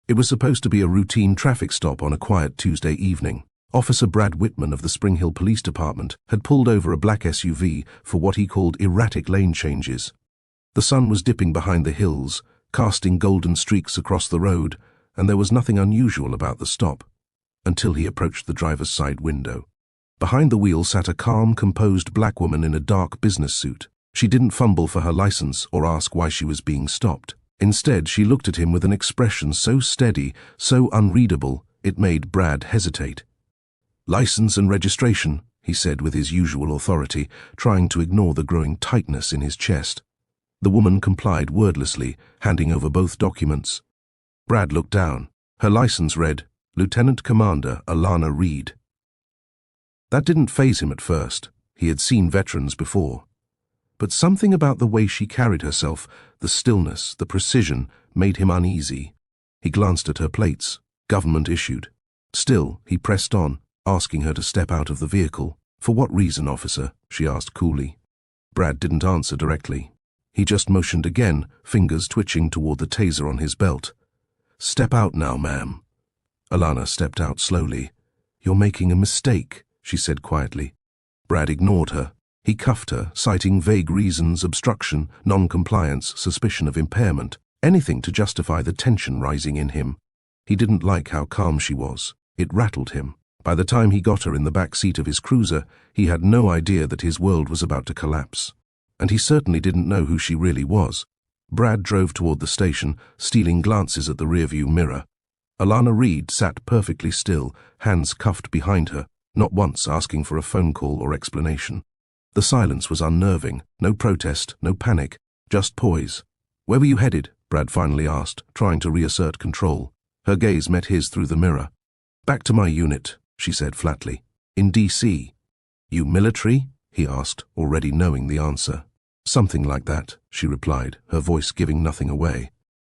It was supposed to be a routine traffic stop on a quiet Tuesday evening. Officer Brad Whitman of the Spring Hill Police Department had pulled over a black SUV for what he called erratic lane changes. The sun was dipping behind the hills, casting golden streaks across the road, and there was nothing unusual about the stop, until he approached the driver's side window. Behind the wheel sat a calm, composed black woman in a dark business suit. She didn't fumble for her license or ask why she was being stopped. Instead, she looked at him with an expression so steady, so unreadable, it made Brad hesitate. "License and registration," he said with his usual authority, trying to ignore the growing tightness in his chest. The woman complied wordlessly, handing over both documents. Brad looked down. Her license read, Lieutenant Commander Alana Reed. That didn't faze him at first. He had seen veterans before. But something about the way she carried herself, the stillness, the precision, made him uneasy. He glanced at her plates, government issued. Still, he pressed on, asking her to step out of the vehicle. "For what reason, officer?" she asked coolly. Brad didn't answer directly. He just motioned again, fingers twitching toward the taser on his belt. "Step out now, ma'am." Alana stepped out slowly. "You're making a mistake," she said quietly. Brad ignored her. He cuffed her, citing vague reasons, obstruction, non-compliance, suspicion of impairment, anything to justify the tension rising in him. He didn't like how calm she was. It rattled him. By the time he got her in the back seat of his cruiser, he had no idea that his world was about to collapse. And he certainly didn't know who she really was. Brad drove toward the station, stealing glances at the rearview mirror. Alana Reed sat perfectly still, hands cuffed behind her, not once asking for a phone call or explanation. The silence was unnerving. No protest, no panic, just poise. "Where were you headed?" Brad finally asked, trying to reassert control. Her gaze met his through the mirror. "Back to my unit," she said flatly. "In D.C. "You military?" he asked, already knowing the answer. "Something like that," she replied, her voice giving nothing away.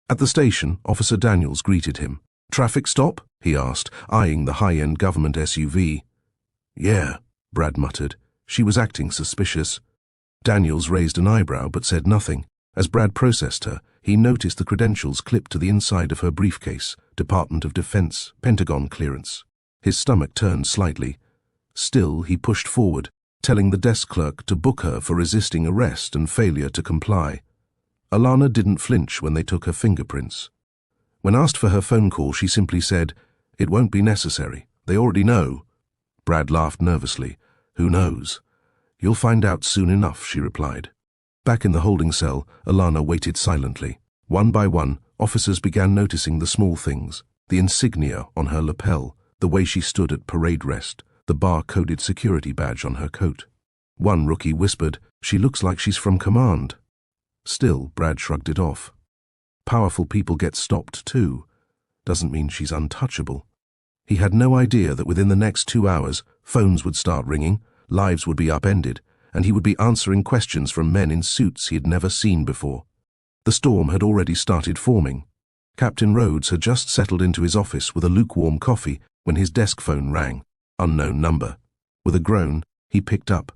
At the station, Officer Daniels greeted him. "Traffic stop?" he asked, eyeing the high-end government SUV. "Yeah," Brad muttered. She was acting suspicious. Daniels raised an eyebrow but said nothing. As Brad processed her, he noticed the credentials clipped to the inside of her briefcase, Department of Defense, Pentagon clearance. His stomach turned slightly. Still, he pushed forward, telling the desk clerk to book her for resisting arrest and failure to comply. Alana didn't flinch when they took her fingerprints. When asked for her phone call, she simply said, "It won't be necessary. They already know." Brad laughed nervously. "Who knows?" "You'll find out soon enough," she replied. Back in the holding cell, Alana waited silently. One by one, officers began noticing the small things, the insignia on her lapel, the way she stood at parade rest, the bar-coded security badge on her coat. One rookie whispered, "She looks like she's from command." Still, Brad shrugged it off. Powerful people get stopped too. Doesn't mean she's untouchable. He had no idea that within the next 2 hours, phones would start ringing, lives would be upended, and he would be answering questions from men in suits he had never seen before. The storm had already started forming. Captain Rhodes had just settled into his office with a lukewarm coffee when his desk phone rang. Unknown number. With a groan, he picked up.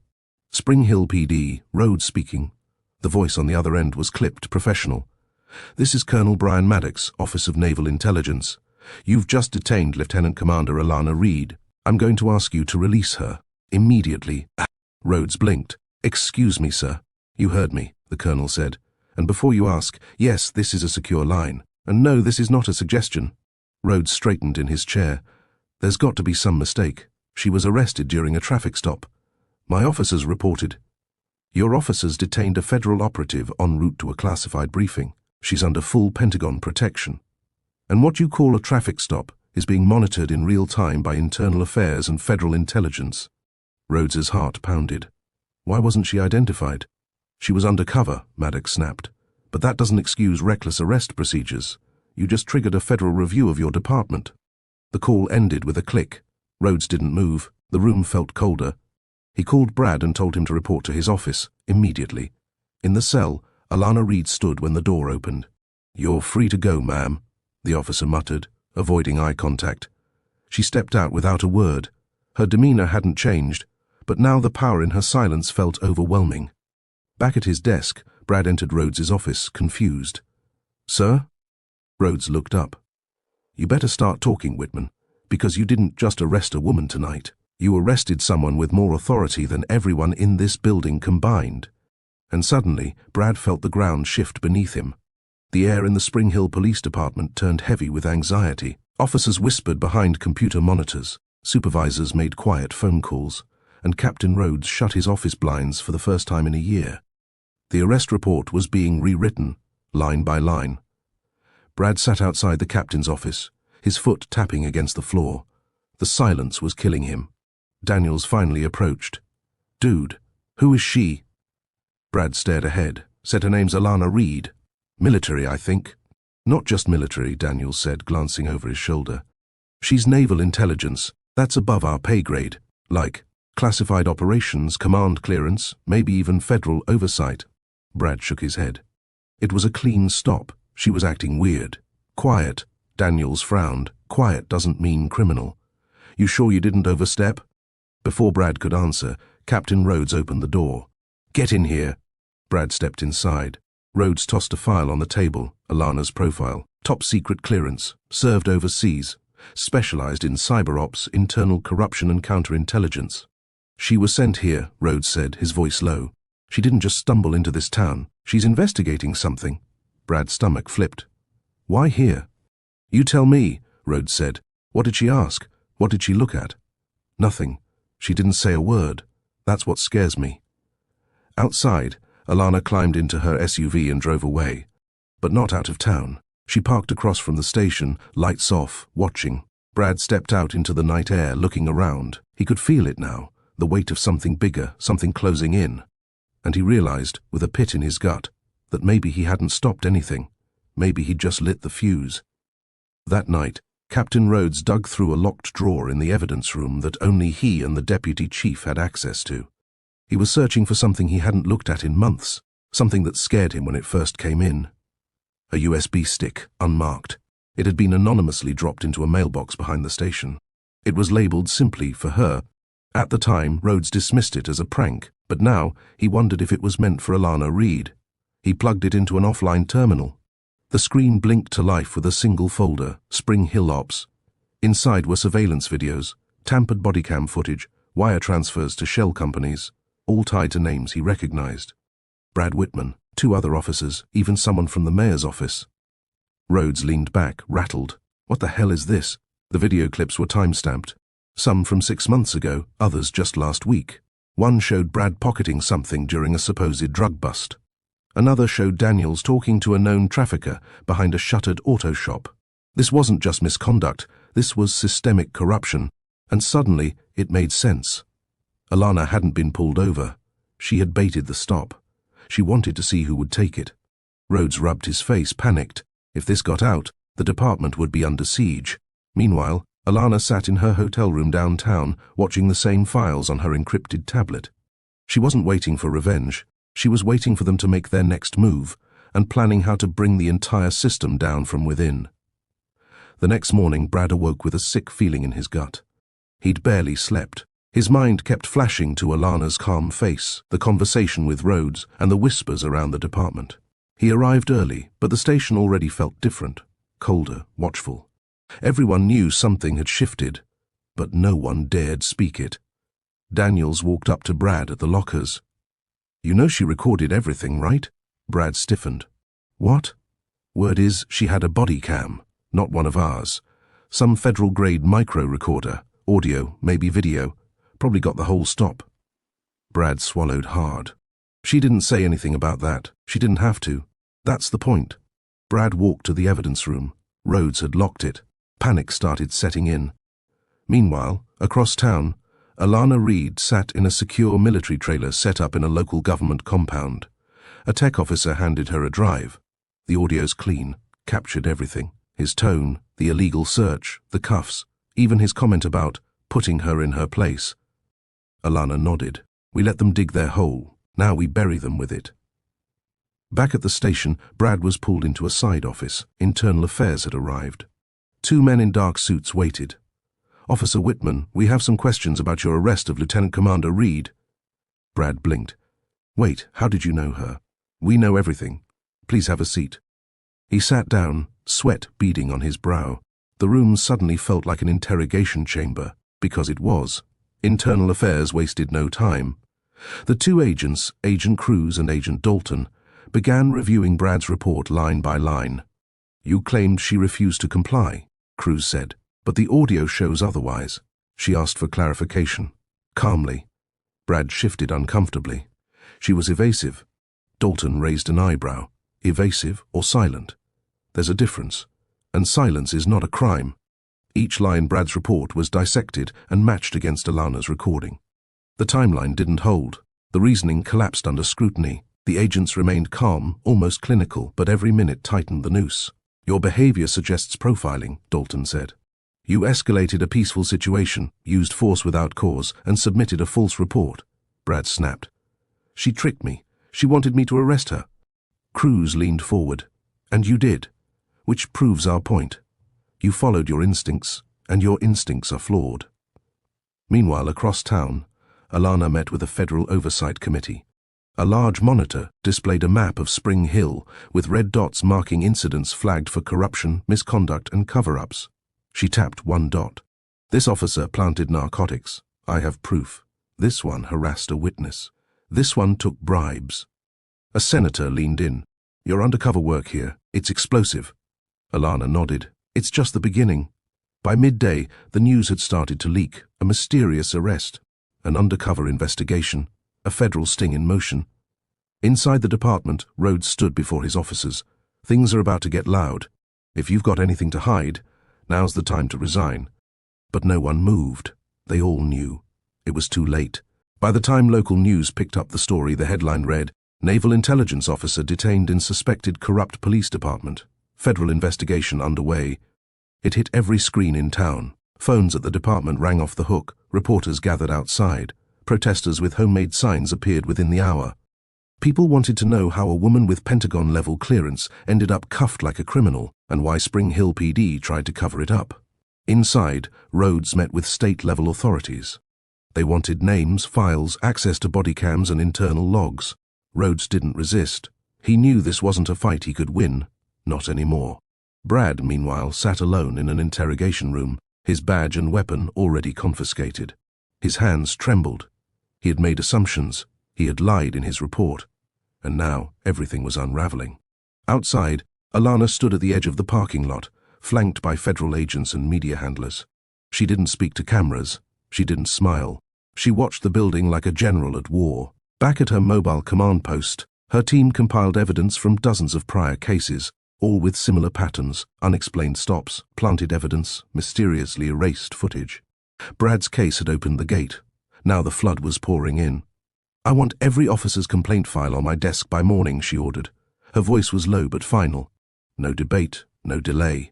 "Spring Hill PD, Rhodes speaking." The voice on the other end was clipped, professional. "This is Colonel Brian Maddox, Office of Naval Intelligence. You've just detained Lieutenant Commander Alana Reed. I'm going to ask you to release her. Immediately." Rhodes blinked. "Excuse me, sir." "You heard me," the colonel said. "And before you ask, yes, this is a secure line. And no, this is not a suggestion." Rhodes straightened in his chair. "There's got to be some mistake. She was arrested during a traffic stop. My officers reported." "Your officers detained a federal operative en route to a classified briefing. She's under full Pentagon protection. And what you call a traffic stop is being monitored in real time by internal affairs and federal intelligence." Rhodes's heart pounded. Why wasn't she identified? "She was undercover," Maddox snapped. "But that doesn't excuse reckless arrest procedures. You just triggered a federal review of your department." The call ended with a click. Rhodes didn't move. The room felt colder. He called Brad and told him to report to his office, immediately. In the cell, Alana Reed stood when the door opened. "You're free to go, ma'am," the officer muttered, avoiding eye contact. She stepped out without a word. Her demeanor hadn't changed, but now the power in her silence felt overwhelming. Back at his desk, Brad entered Rhodes's office, confused. "Sir?" Rhodes looked up. You better start talking, Whitman, because you didn't just arrest a woman tonight. You arrested someone with more authority than everyone in this building combined. And suddenly, Brad felt the ground shift beneath him. The air in the Spring Hill Police Department turned heavy with anxiety. Officers whispered behind computer monitors, supervisors made quiet phone calls, and Captain Rhodes shut his office blinds for the first time in a year. The arrest report was being rewritten, line by line. Brad sat outside the captain's office, his foot tapping against the floor. The silence was killing him. Daniels finally approached. "Dude, who is she?" Brad stared ahead, said her name's Alana Reed. "Military, I think." "Not just military," Daniels said, glancing over his shoulder. "She's naval intelligence. That's above our pay grade. Like classified operations, command clearance, maybe even federal oversight." Brad shook his head. It was a clean stop. She was acting weird. "Quiet." Daniels frowned. "Quiet doesn't mean criminal. You sure you didn't overstep?" Before Brad could answer, Captain Rhodes opened the door. "Get in here." Brad stepped inside. Rhodes tossed a file on the table, Alana's profile. Top secret clearance, served overseas, specialized in cyber ops, internal corruption and counterintelligence. "She was sent here," Rhodes said, his voice low. "She didn't just stumble into this town. She's investigating something." Brad's stomach flipped. "Why here?" "You tell me," Rhodes said. "What did she ask? What did she look at?" "Nothing. She didn't say a word. That's what scares me." Outside, Alana climbed into her SUV and drove away. But not out of town. She parked across from the station, lights off, watching. Brad stepped out into the night air, looking around. He could feel it now, the weight of something bigger, something closing in. And he realized, with a pit in his gut, that maybe he hadn't stopped anything. Maybe he'd just lit the fuse. That night, Captain Rhodes dug through a locked drawer in the evidence room that only he and the deputy chief had access to. He was searching for something he hadn't looked at in months, something that scared him when it first came in. A USB stick, unmarked. It had been anonymously dropped into a mailbox behind the station. It was labeled simply for her. At the time, Rhodes dismissed it as a prank, but now he wondered if it was meant for Alana Reed. He plugged it into an offline terminal. The screen blinked to life with a single folder, Spring Hill Ops. Inside were surveillance videos, tampered bodycam footage, wire transfers to shell companies, all tied to names he recognized. Brad Whitman, 2 other officers, even someone from the mayor's office. Rhodes leaned back, rattled. What the hell is this? The video clips were time-stamped. Some from 6 months ago, others just last week. One showed Brad pocketing something during a supposed drug bust. Another showed Daniels talking to a known trafficker behind a shuttered auto shop. This wasn't just misconduct, this was systemic corruption, and suddenly it made sense. Alana hadn't been pulled over. She had baited the stop. She wanted to see who would take it. Rhodes rubbed his face, panicked. If this got out, the department would be under siege. Meanwhile, Alana sat in her hotel room downtown, watching the same files on her encrypted tablet. She wasn't waiting for revenge. She was waiting for them to make their next move, and planning how to bring the entire system down from within. The next morning, Brad awoke with a sick feeling in his gut. He'd barely slept. His mind kept flashing to Alana's calm face, the conversation with Rhodes, and the whispers around the department. He arrived early, but the station already felt different, colder, watchful. Everyone knew something had shifted, but no one dared speak it. Daniels walked up to Brad at the lockers. "You know she recorded everything, right?" Brad stiffened. "What?" "Word is she had a body cam, not one of ours. Some federal-grade micro-recorder, audio, maybe video. Probably got the whole stop." Brad swallowed hard. "She didn't say anything about that. She didn't have to. That's the point." Brad walked to the evidence room. Rhodes had locked it. Panic started setting in. Meanwhile, across town, Alana Reed sat in a secure military trailer set up in a local government compound. A tech officer handed her a drive. The audio's clean, captured everything. His tone, the illegal search, the cuffs, even his comment about putting her in her place. Alana nodded. "We let them dig their hole. Now we bury them with it." Back at the station, Brad was pulled into a side office. Internal Affairs had arrived. 2 men in dark suits waited. "Officer Whitman, we have some questions about your arrest of Lieutenant Commander Reed." Brad blinked. "Wait, how did you know her?" "We know everything. Please have a seat." He sat down, sweat beading on his brow. The room suddenly felt like an interrogation chamber, because it was. Internal Affairs wasted no time. The two agents, Agent Cruz and Agent Dalton, began reviewing Brad's report line by line. "You claimed she refused to comply," Cruz said, "but the audio shows otherwise." She asked for clarification. Calmly. Brad shifted uncomfortably. "She was evasive." Dalton raised an eyebrow. "Evasive or silent? There's a difference. And silence is not a crime." Each line Brad's report was dissected and matched against Alana's recording. The timeline didn't hold. The reasoning collapsed under scrutiny. The agents remained calm, almost clinical, but every minute tightened the noose. "Your behavior suggests profiling," Dalton said. "You escalated a peaceful situation, used force without cause, and submitted a false report," Brad snapped. "She tricked me. She wanted me to arrest her." Cruz leaned forward. "And you did. Which proves our point. You followed your instincts, and your instincts are flawed." Meanwhile, across town, Alana met with a federal oversight committee. A large monitor displayed a map of Spring Hill with red dots marking incidents flagged for corruption, misconduct, and cover-ups. She tapped one dot. "This officer planted narcotics. I have proof. This one harassed a witness. This one took bribes." A senator leaned in. "Your undercover work here, it's explosive." Alana nodded. "It's just the beginning." By midday, the news had started to leak. A mysterious arrest, an undercover investigation, a federal sting in motion. Inside the department, Rhodes stood before his officers. "Things are about to get loud. If you've got anything to hide, now's the time to resign." But no one moved. They all knew. It was too late. By the time local news picked up the story, the headline read, "Naval Intelligence Officer Detained in Suspected Corrupt Police Department. Federal Investigation Underway." It hit every screen in town. Phones at the department rang off the hook. Reporters gathered outside. Protesters with homemade signs appeared within the hour. People wanted to know how a woman with Pentagon-level clearance ended up cuffed like a criminal, and why Spring Hill PD tried to cover it up. Inside, Rhodes met with state-level authorities. They wanted names, files, access to body cams and internal logs. Rhodes didn't resist. He knew this wasn't a fight he could win. Not anymore. Brad, meanwhile, sat alone in an interrogation room, his badge and weapon already confiscated. His hands trembled. He had made assumptions. He had lied in his report. And now everything was unraveling. Outside, Alana stood at the edge of the parking lot, flanked by federal agents and media handlers. She didn't speak to cameras. She didn't smile. She watched the building like a general at war. Back at her mobile command post, her team compiled evidence from dozens of prior cases, all with similar patterns: unexplained stops, planted evidence, mysteriously erased footage. Brad's case had opened the gate. Now the flood was pouring in. "I want every officer's complaint file on my desk by morning," she ordered. Her voice was low but final. No debate, no delay.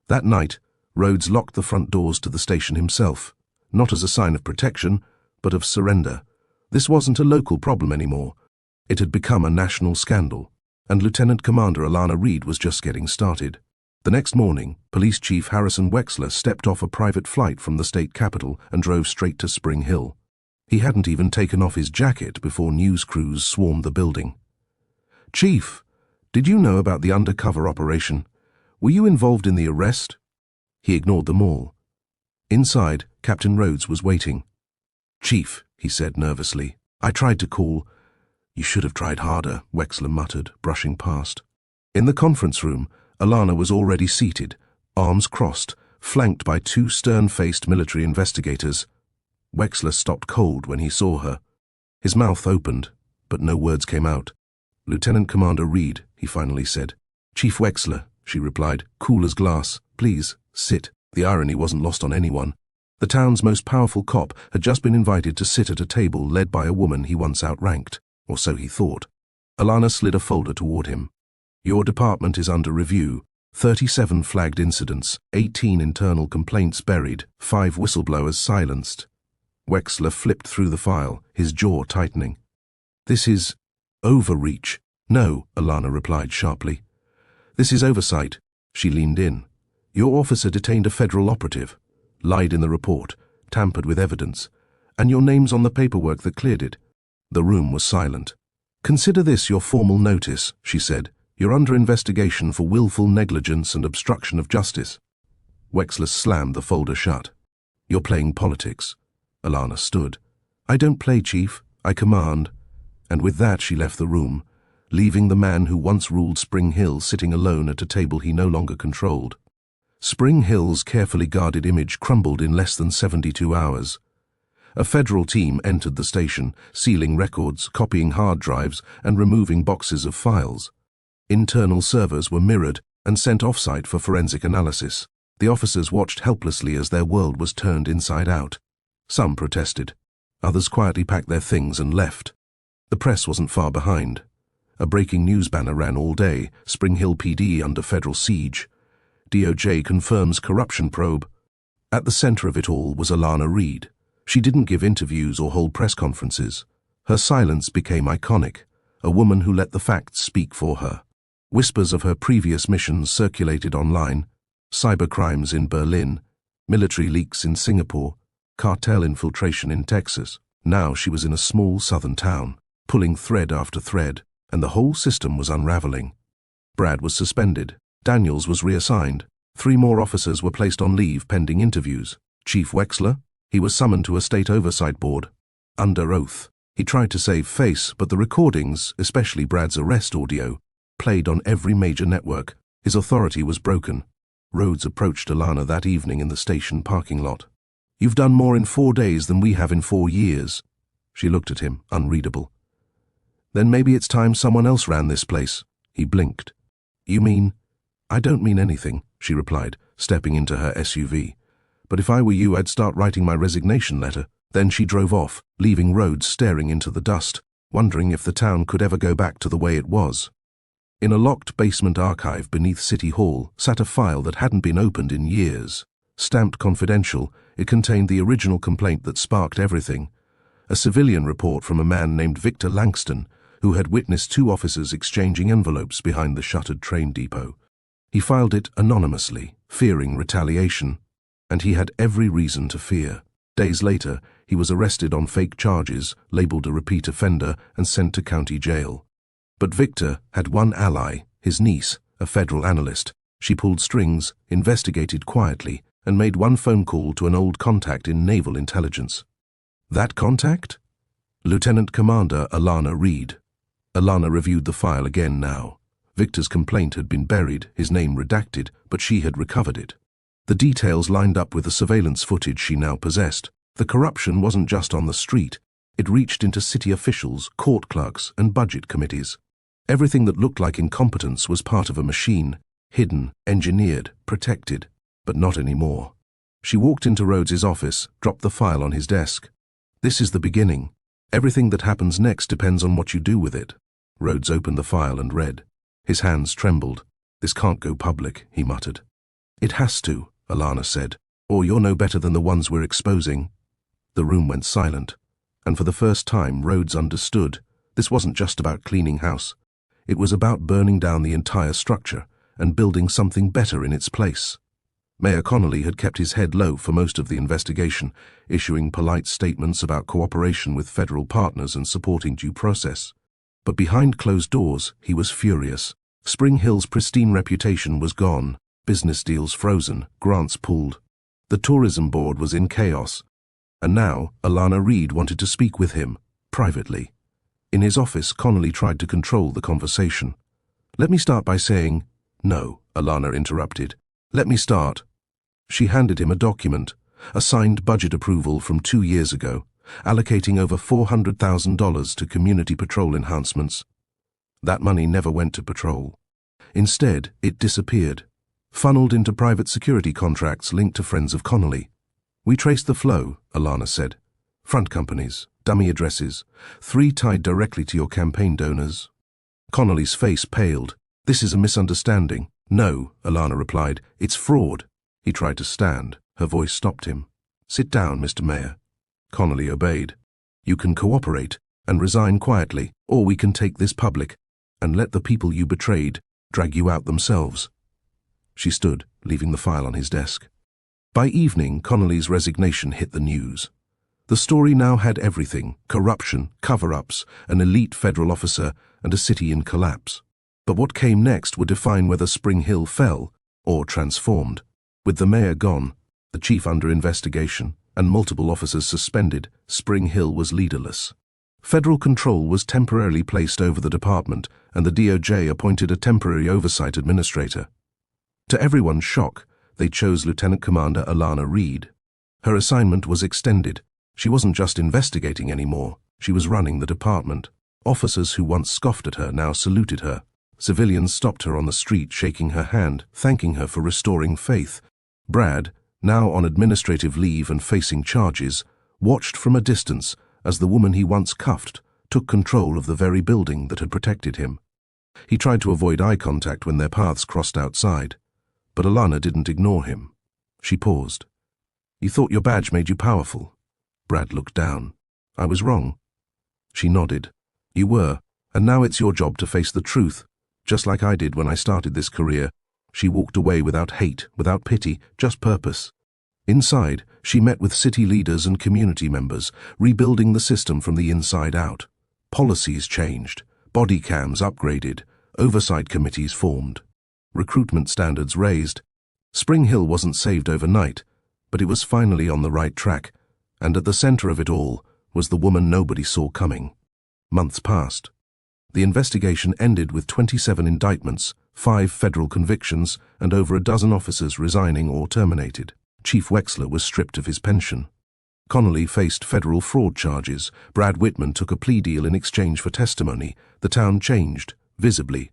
That night, Rhodes locked the front doors to the station himself, not as a sign of protection, but of surrender. This wasn't a local problem anymore. It had become a national scandal, and Lieutenant Commander Alana Reed was just getting started. The next morning, Police Chief Harrison Wexler stepped off a private flight from the state capital and drove straight to Spring Hill. He hadn't even taken off his jacket before news crews swarmed the building. "Chief, did you know about the undercover operation? Were you involved in the arrest?" He ignored them all. Inside, Captain Rhodes was waiting. "Chief," he said nervously, "I tried to call." "You should have tried harder," Wexler muttered, brushing past. In the conference room, Alana was already seated, arms crossed, flanked by two stern-faced military investigators. Wexler stopped cold when he saw her. His mouth opened, but no words came out. "Lieutenant Commander Reed," he finally said. "Chief Wexler," she replied, cool as glass. "Please, sit." The irony wasn't lost on anyone. The town's most powerful cop had just been invited to sit at a table led by a woman he once outranked, or so he thought. Alana slid a folder toward him. "Your department is under review. 37 flagged incidents, 18 internal complaints buried, 5 whistleblowers silenced." Wexler flipped through the file, his jaw tightening. "This is overreach." "No," Alana replied sharply. "This is oversight." She leaned in. "Your officer detained a federal operative, lied in the report, tampered with evidence, and your name's on the paperwork that cleared it." The room was silent. "Consider this your formal notice," she said. "You're under investigation for willful negligence and obstruction of justice." Wexler slammed the folder shut. "You're playing politics." Alana stood. "I don't play, Chief. I command." And with that she left the room, leaving the man who once ruled Spring Hill sitting alone at a table he no longer controlled. Spring Hill's carefully guarded image crumbled in less than 72 hours. A federal team entered the station, sealing records, copying hard drives, and removing boxes of files. Internal servers were mirrored and sent off-site for forensic analysis. The officers watched helplessly as their world was turned inside out. Some protested. Others quietly packed their things and left. The press wasn't far behind. A breaking news banner ran all day: Spring Hill PD under federal siege. DOJ confirms corruption probe. At the center of it all was Alana Reid. She didn't give interviews or hold press conferences. Her silence became iconic, a woman who let the facts speak for her. Whispers of her previous missions circulated online: cybercrimes in Berlin, military leaks in Singapore, cartel infiltration in Texas. Now she was in a small southern town, pulling thread after thread, and the whole system was unraveling. Brad was suspended. Daniels was reassigned. 3 more officers were placed on leave pending interviews. Chief Wexler, he was summoned to a state oversight board. Under oath. He tried to save face, but the recordings, especially Brad's arrest audio, played on every major network. His authority was broken. Rhodes approached Alana that evening in the station parking lot. "You've done more in 4 days than we have in 4 years. She looked at him, unreadable. "Then maybe it's time someone else ran this place." He blinked. "You mean?" "I don't mean anything," she replied, stepping into her SUV. "But if I were you, I'd start writing my resignation letter." Then she drove off, leaving Rhodes staring into the dust, wondering if the town could ever go back to the way it was. In a locked basement archive beneath City Hall sat a file that hadn't been opened in years. Stamped confidential, it contained the original complaint that sparked everything. A civilian report from a man named Victor Langston, who had witnessed 2 officers exchanging envelopes behind the shuttered train depot. He filed it anonymously, fearing retaliation, and he had every reason to fear. Days later, he was arrested on fake charges, labeled a repeat offender, and sent to county jail. But Victor had one ally, his niece, a federal analyst. She pulled strings, investigated quietly, and made one phone call to an old contact in naval intelligence. That contact? Lieutenant Commander Alana Reid. Alana reviewed the file again now. Victor's complaint had been buried, his name redacted, but she had recovered it. The details lined up with the surveillance footage she now possessed. The corruption wasn't just on the street. It reached into city officials, court clerks, and budget committees. Everything that looked like incompetence was part of a machine, hidden, engineered, protected, but not anymore. She walked into Rhodes's office, dropped the file on his desk. "This is the beginning. Everything that happens next depends on what you do with it." Rhodes opened the file and read. His hands trembled. "This can't go public," he muttered. "It has to," Alana said, "or you're no better than the ones we're exposing." The room went silent, and for the first time Rhodes understood. This wasn't just about cleaning house. It was about burning down the entire structure and building something better in its place. Mayor Connolly had kept his head low for most of the investigation, issuing polite statements about cooperation with federal partners and supporting due process. But behind closed doors, he was furious. Spring Hill's pristine reputation was gone, business deals frozen, grants pulled. The tourism board was in chaos. And now, Alana Reid wanted to speak with him, privately. In his office, Connolly tried to control the conversation. "Let me start by saying—" "No," Alana interrupted. "Let me start." She handed him a document, a signed budget approval from 2 years ago, allocating over $400,000 to community patrol enhancements. That money never went to patrol. Instead, it disappeared, funneled into private security contracts linked to friends of Connolly. "We traced the flow," Alana said. "Front companies, dummy addresses, 3 tied directly to your campaign donors." Connolly's face paled. "This is a misunderstanding." "No," Alana replied. "It's fraud." He tried to stand. Her voice stopped him. "Sit down, Mr. Mayor." Connolly obeyed. "You can cooperate and resign quietly, or we can take this public and let the people you betrayed drag you out themselves." She stood, leaving the file on his desk. By evening, Connolly's resignation hit the news. The story now had everything: corruption, cover-ups, an elite federal officer, and a city in collapse. But what came next would define whether Spring Hill fell or transformed. With the mayor gone, the chief under investigation, and multiple officers suspended, Spring Hill was leaderless. Federal control was temporarily placed over the department, and the DOJ appointed a temporary oversight administrator. To everyone's shock, they chose Lieutenant Commander Alana Reed. Her assignment was extended. She wasn't just investigating anymore, she was running the department. Officers who once scoffed at her now saluted her. Civilians stopped her on the street, shaking her hand, thanking her for restoring faith. Brad, now on administrative leave and facing charges, watched from a distance as the woman he once cuffed took control of the very building that had protected him. He tried to avoid eye contact when their paths crossed outside, but Alana didn't ignore him. She paused. "You thought your badge made you powerful?" Brad looked down. "I was wrong." She nodded. "You were, and now it's your job to face the truth, just like I did when I started this career." She walked away without hate, without pity, just purpose. Inside, she met with city leaders and community members, rebuilding the system from the inside out. Policies changed, body cams upgraded, oversight committees formed, recruitment standards raised. Spring Hill wasn't saved overnight, but it was finally on the right track, and at the center of it all was the woman nobody saw coming. Months passed. The investigation ended with 27 indictments, 5 federal convictions, and over a dozen officers resigning or terminated. Chief Wexler was stripped of his pension. Connolly faced federal fraud charges. Brad Whitman took a plea deal in exchange for testimony. The town changed, visibly.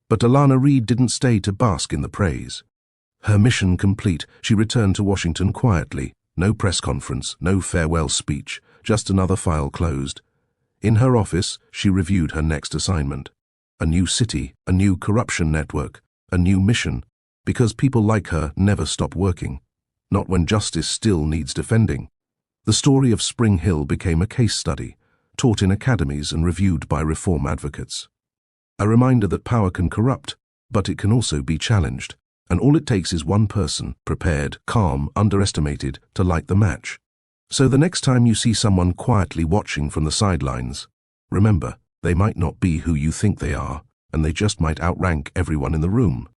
But Alana Reed didn't stay to bask in the praise. Her mission complete, she returned to Washington quietly. No press conference, no farewell speech, just another file closed. In her office, she reviewed her next assignment. A new city, a new corruption network, a new mission, because people like her never stop working. Not when justice still needs defending. The story of Spring Hill became a case study, taught in academies and reviewed by reform advocates. A reminder that power can corrupt, but it can also be challenged, and all it takes is one person, prepared, calm, underestimated, to light the match. So the next time you see someone quietly watching from the sidelines, remember, they might not be who you think they are, and they just might outrank everyone in the room.